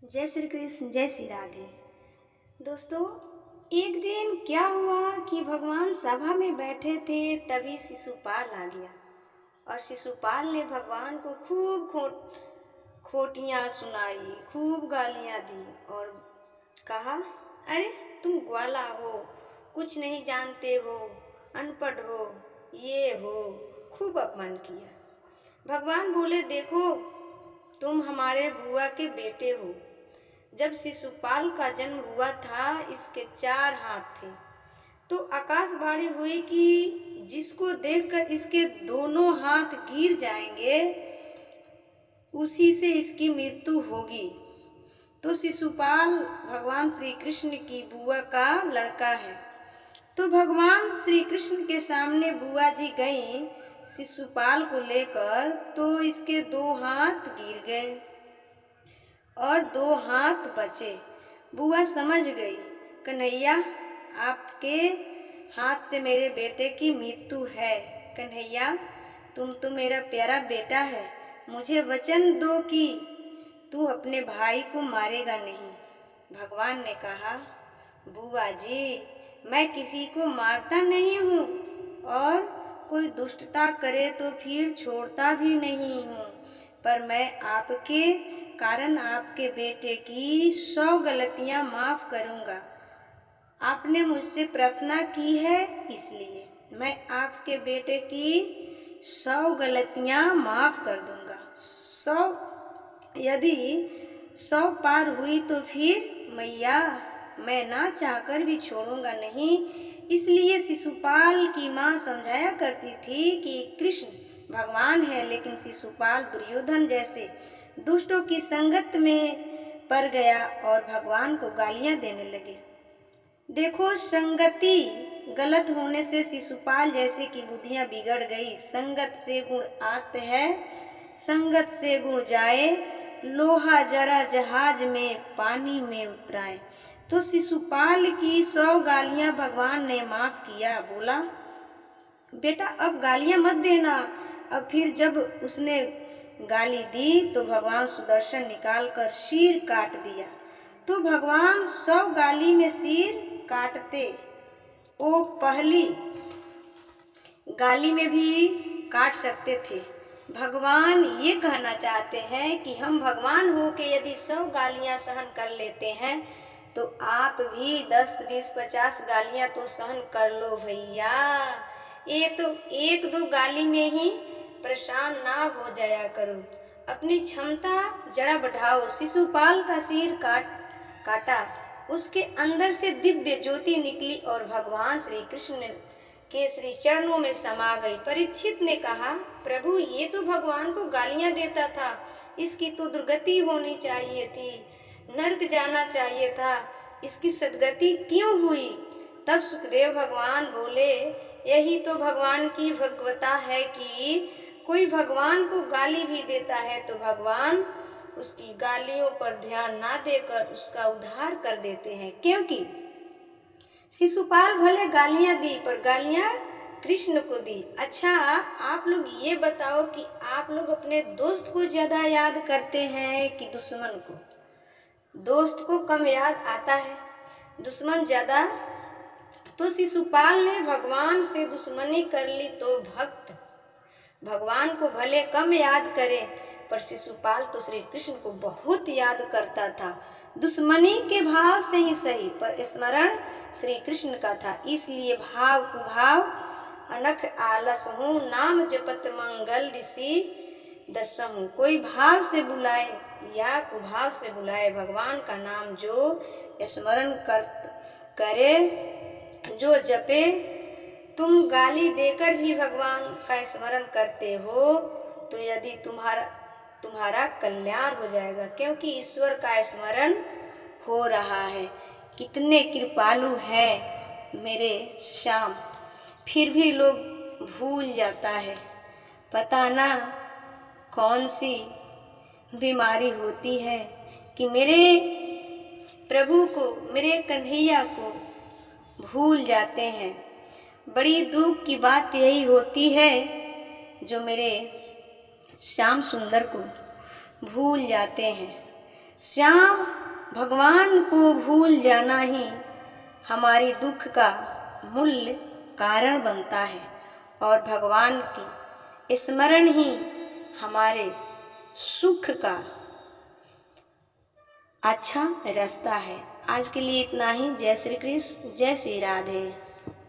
जय श्री कृष्ण, जय श्री राधे। दोस्तों, एक दिन क्या हुआ कि भगवान सभा में बैठे थे, तभी शिशुपाल आ गया और शिशुपाल ने भगवान को खूब खोटियाँ सुनाई, खूब गालियाँ दी और कहा, अरे तुम ग्वाला हो, कुछ नहीं जानते हो, अनपढ़ हो, ये हो। खूब अपमान किया। भगवान बोले, देखो तुम हमारे बुआ के बेटे हो। जब शिशुपाल का जन्म हुआ था, इसके 4 हाथ थे। तो आकाशवाणी हुई कि जिसको देखकर इसके दोनों हाथ गिर जाएंगे, उसी से इसकी मृत्यु होगी। तो शिशुपाल भगवान श्री कृष्ण की बुआ का लड़का है। तो भगवान श्री कृष्ण के सामने बुआ जी गईं शिशुपाल को लेकर, तो इसके 2 हाथ गिर गए और 2 हाथ बचे। बुआ समझ गई, कन्हैया आपके हाथ से मेरे बेटे की मृत्यु है। कन्हैया तुम तो मेरा प्यारा बेटा है, मुझे वचन दो कि तू अपने भाई को मारेगा नहीं। भगवान ने कहा, बुआ जी मैं किसी को मारता नहीं हूँ और कोई दुष्टता करे तो फिर छोड़ता भी नहीं हूँ, पर मैं आपके कारण आपके बेटे की 100 गलतियाँ माफ़ करूँगा। आपने मुझसे प्रार्थना की है, इसलिए मैं आपके बेटे की 100 गलतियाँ माफ़ कर दूँगा। 100 यदि 100 पार हुई तो फिर मैया मैं ना चाहकर भी छोड़ूंगा नहीं। इसलिए शिशुपाल की माँ समझाया करती थी कि कृष्ण भगवान है, लेकिन शिशुपाल दुर्योधन जैसे दुष्टों की संगत में पड़ गया और भगवान को गालियाँ देने लगे। देखो, संगति गलत होने से शिशुपाल जैसे की बुद्धियाँ बिगड़ गई। संगत से गुण आते हैं, संगत से गुण जाए, लोहा जरा जहाज में पानी में उतराए। तो शिशुपाल की 100 गालियाँ भगवान ने माफ़ किया। बोला, बेटा अब गालियाँ मत देना। अब फिर जब उसने गाली दी तो भगवान सुदर्शन निकालकर सिर काट दिया। तो भगवान 100 गाली में सिर काटते, वो पहली गाली में भी काट सकते थे। भगवान ये कहना चाहते हैं कि हम भगवान हो के यदि 100 गालियाँ सहन कर लेते हैं, तो आप भी 10, 20, 50 गालियाँ तो सहन कर लो भैया। ये तो 1-2 गाली में ही परेशान ना हो जाया करो, अपनी क्षमता जरा बढ़ाओ। शिशुपाल का सिर काटा, उसके अंदर से दिव्य ज्योति निकली और भगवान श्री कृष्ण के श्री चरणों में समा गई। परीक्षित ने कहा, प्रभु ये तो भगवान को गालियां देता था, इसकी तो दुर्गति होनी चाहिए थी, नरक जाना चाहिए था, इसकी सदगति क्यों हुई? तब सुखदेव भगवान बोले, यही तो भगवान की भगवता है कि कोई भगवान को गाली भी देता है तो भगवान उसकी गालियों पर ध्यान ना देकर उसका उद्धार कर देते हैं। क्योंकि शिशुपाल भले गालियां दी, पर गालियां कृष्ण को दी। अच्छा, आप लोग ये बताओ कि आप लोग अपने दोस्त को ज्यादा याद करते हैं कि दुश्मन को? दोस्त को कम याद आता है, दुश्मन ज्यादा। तो शिशुपाल ने भगवान से दुश्मनी कर ली तो भक्त भगवान को भले कम याद करे, पर शिशुपाल तो श्री कृष्ण को बहुत याद करता था। दुश्मनी के भाव से ही सही, पर स्मरण श्री कृष्ण का था। इसलिए भाव कुभाव अनख आलस हूँ, नाम जपत मंगल दिसी दसहूँ। कोई भाव से बुलाए या कुभाव से बुलाए, भगवान का नाम जो स्मरण करे, जो जपे, तुम गाली देकर भी भगवान का स्मरण करते हो तो यदि तुम्हारा कल्याण हो जाएगा, क्योंकि ईश्वर का स्मरण हो रहा है। कितने कृपालु है मेरे श्याम, फिर भी लोग भूल जाता है। पता ना कौन सी बीमारी होती है कि मेरे प्रभु को, मेरे कन्हैया को भूल जाते हैं। बड़ी दुख की बात यही होती है जो मेरे श्याम सुंदर को भूल जाते हैं। श्याम, भगवान को भूल जाना ही हमारी दुख का मूल कारण बनता है और भगवान की स्मरण ही हमारे सुख का अच्छा रास्ता है। आज के लिए इतना ही। जय श्री कृष्ण, जय श्री राधे।